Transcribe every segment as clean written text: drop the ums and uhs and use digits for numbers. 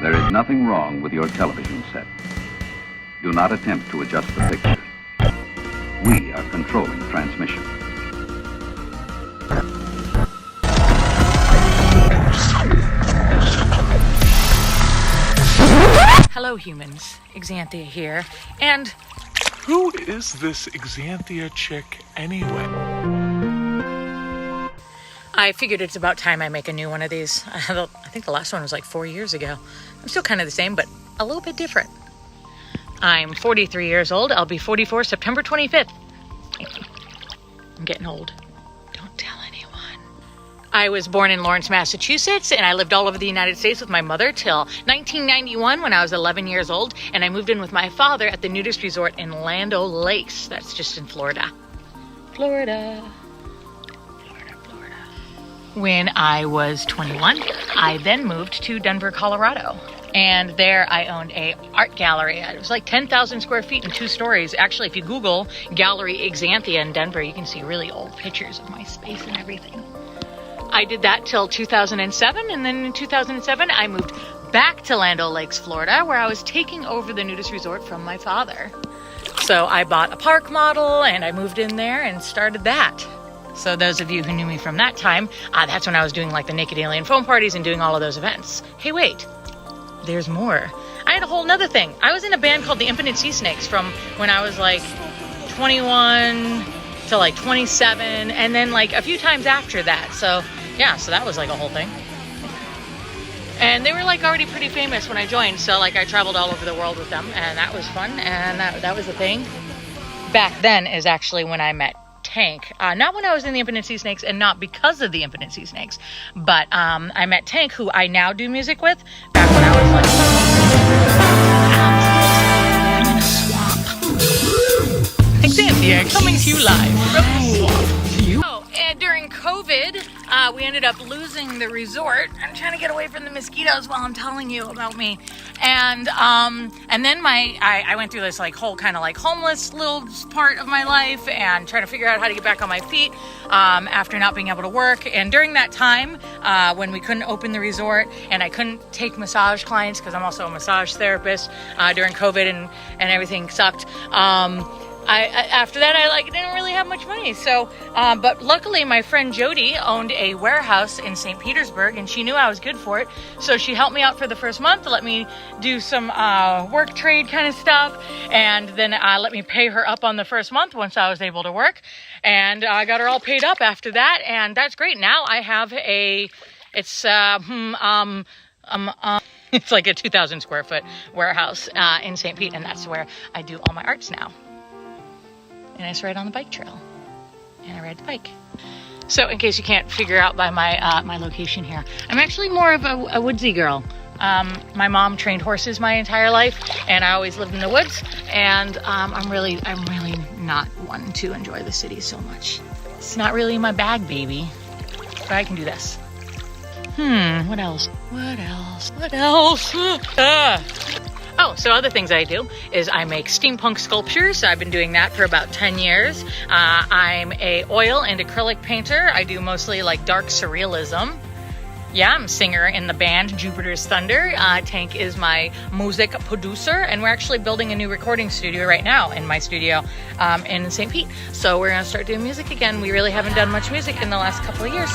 There is nothing wrong with your television set. Do not attempt to adjust the picture. We are controlling transmission. Hello humans, XZanthia here, and who is this XZanthia chick anyway? I figured it's about time I make a new one of these. I think the last one was like 4 years ago. I'm still kind of the same, but a little bit different. I'm 43 years old. I'll be 44 September 25th. I'm getting old. Don't tell anyone. I was born in Lawrence, Massachusetts, and I lived all over the United States with my mother till 1991 when I was 11 years old, and I moved in with my father at the nudist resort in Land O' Lakes. That's just in Florida. Florida. When I was 21, I then moved to Denver, Colorado. And there I owned a art gallery. It was like 10,000 square feet and 2 stories. Actually, if you Google Gallery XZanthia in Denver, you can see really old pictures of my space and everything. I did that till 2007. And then in 2007, I moved back to Land O' Lakes, Florida, where I was taking over the nudist resort from my father. So I bought a park model and I moved in there and started that. So those of you who knew me from that time, that's when I was doing like the Naked Alien foam parties and doing all of those events. Hey, wait, there's more. I had a whole nother thing. I was in a band called the Infinite Sea Snakes from when I was like 21 to like 27, and then like a few times after that. So yeah, so that was like a whole thing. And they were like already pretty famous when I joined. So like I traveled all over the world with them, and that was fun. And that was the thing. Back then is actually when I met Tank. Not when I was in the Infinite Sea Snakes and not because of the Infinite Sea Snakes, but I met Tank, who I now do music with, back when I was like in a swamp. XZanthia coming to you live from the swamp. Oh, and during COVID, we ended up losing the resort. I'm trying to get away from the mosquitoes while I'm telling you about me. And then I went through this like whole kind of like homeless little part of my life and trying to figure out how to get back on my feet after not being able to work. And during that time, when we couldn't open the resort and I couldn't take massage clients because I'm also a massage therapist during COVID and everything sucked. After that, I didn't really have much money. So, but luckily my friend Jody owned a warehouse in St. Petersburg and she knew I was good for it. So she helped me out for the first month, let me do some work trade kind of stuff. And then let me pay her up on the first month once I was able to work. And I got her all paid up after that. And that's great. Now I have it's like a 2,000 square foot warehouse in St. Pete. And that's where I do all my arts now. And I just ride on the bike trail. And I ride the bike. So in case you can't figure out by my my location here, I'm actually more of a woodsy girl. My mom trained horses my entire life, and I always lived in the woods. And I'm really not one to enjoy the city so much. It's not really my bag, baby. But I can do this. What else? Oh, so other things I do is I make steampunk sculptures. I've been doing that for about 10 years. I'm a oil and acrylic painter. I do mostly like dark surrealism. Yeah, I'm a singer in the band Jupiter's Thunder. Tank is my music producer, and we're actually building a new recording studio right now in my studio in St. Pete. So we're gonna start doing music again. We really haven't done much music in the last couple of years.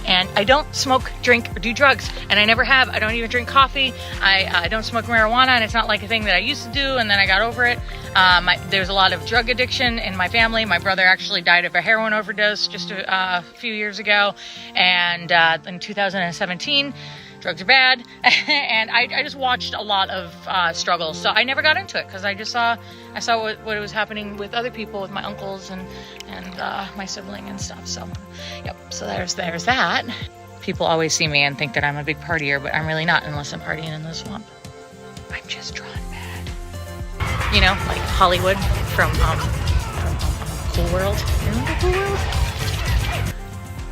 And I don't smoke, drink, or do drugs. And I never have. I don't even drink coffee. I don't smoke marijuana, and it's not like a thing that I used to do, and then I got over it. There's a lot of drug addiction in my family. My brother actually died of a heroin overdose just a few years ago. And in 2017, drugs are bad. And I just watched a lot of struggles. So I never got into it because I saw what was happening with other people, with my uncles and my sibling and stuff. So, yep. So there's that. People always see me and think that I'm a big partier, but I'm really not unless I'm partying in the swamp. I'm just drawn bad. You know, like Hollywood from Cool World. Remember Cool World?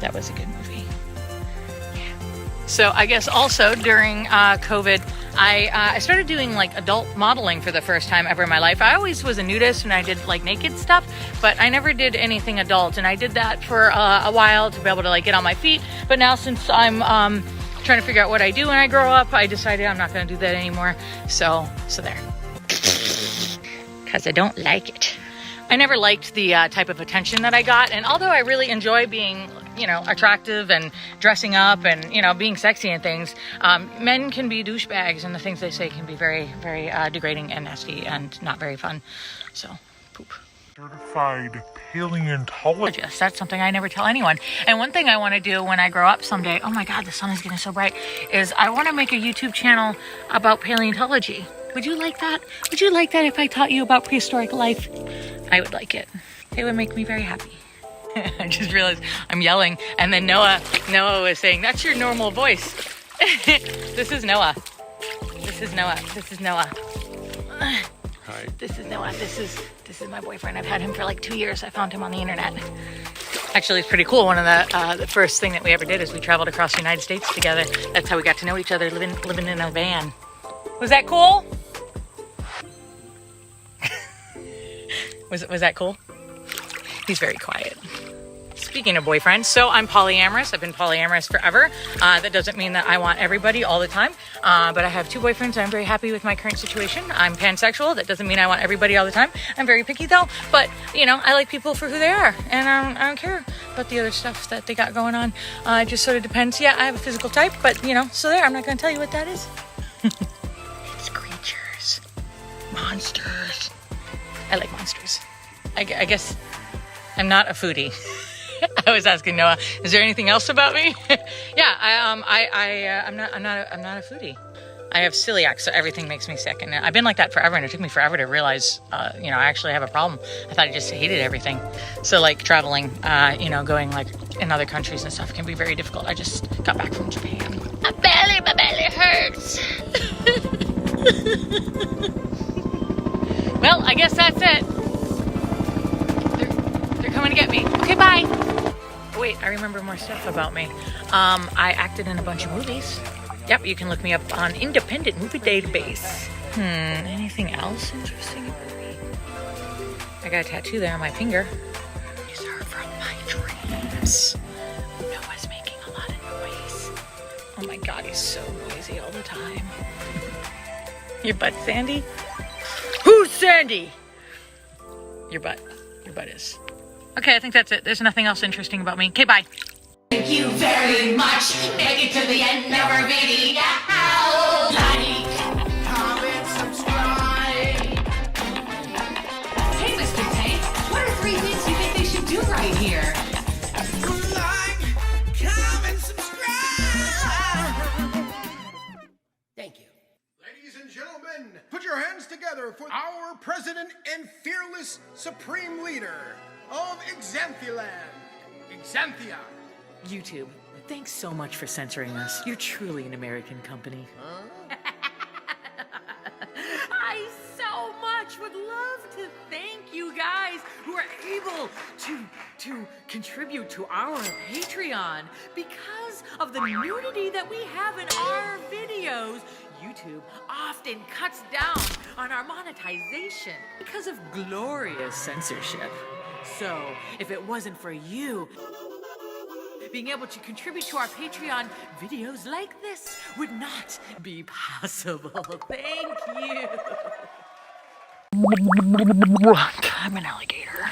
That was a good movie. So I guess also during COVID, I started doing like adult modeling for the first time ever in my life. I always was a nudist and I did like naked stuff, but I never did anything adult. And I did that for a while to be able to like get on my feet. But now since I'm trying to figure out what I do when I grow up. I decided I'm not going to do that anymore. So there. Because I don't like it. I never liked the type of attention that I got. And although I really enjoy being, you know, attractive and dressing up and, you know, being sexy and things, men can be douchebags, and the things they say can be very, very degrading and nasty and not very fun. So, poop. Certified paleontologist. That's something I never tell anyone. And one thing I want to do when I grow up someday, oh my God, the sun is getting so bright, is I want to make a YouTube channel about paleontology. Would you like that? Would you like that if I taught you about prehistoric life? I would like it. It would make me very happy. I just realized I'm yelling, and then Noah was saying, that's your normal voice. This is Noah. This is Noah. This is Noah. Hi. This is Noah. This is my boyfriend. I've had him for like 2 years. I found him on the internet. Actually, it's pretty cool. One of the first thing that we ever did is we traveled across the United States together. That's how we got to know each other, living in a van. Was that cool? Was that cool? He's very quiet. Speaking of boyfriends, so I'm polyamorous. I've been polyamorous forever. That doesn't mean that I want everybody all the time, but I have 2 boyfriends. I'm very happy with my current situation. I'm pansexual. That doesn't mean I want everybody all the time. I'm very picky though, but you know, I like people for who they are, and I don't care about the other stuff that they got going on. It just sort of depends. Yeah, I have a physical type, but you know, so there. I'm not going to tell you what that is. It's creatures, monsters. I like monsters. I guess I'm not a foodie. I was asking Noah, is there anything else about me? Yeah, I'm not a foodie. I have celiac, so everything makes me sick, and I've been like that forever. And it took me forever to realize, you know, I actually have a problem. I thought I just hated everything. So like traveling, you know, going like in other countries and stuff can be very difficult. I just got back from Japan. My belly hurts. Well, I guess that's it. They're coming to get me. Okay, bye. Oh, wait, I remember more stuff about me. I acted in a bunch of movies. Yep, you can look me up on Independent Movie Database. Anything else interesting about me? I got a tattoo there on my finger. These are from my dreams. Noah's making a lot of noise. Oh my God, he's so noisy all the time. Your butt, Sandy? Who's Sandy? Your butt. Your butt is. Okay, I think that's it. There's nothing else interesting about me. Okay, bye. Thank you very much. Make it to the end of our video. Like, comment, subscribe. Hey, Mr. Tank, what are 3 things you think they should do right here? Like, comment, subscribe. Thank you. Ladies and gentlemen, put your hands together for our president and fearless supreme leader of XZanthia land, XZanthia. YouTube, thanks so much for censoring us. You're truly an American company. I so much would love to thank you guys who are able to contribute to our Patreon. Because of the nudity that we have in our videos, YouTube often cuts down on our monetization because of glorious censorship. So, if it wasn't for you being able to contribute to our Patreon, videos like this would not be possible. Thank you. I'm an alligator.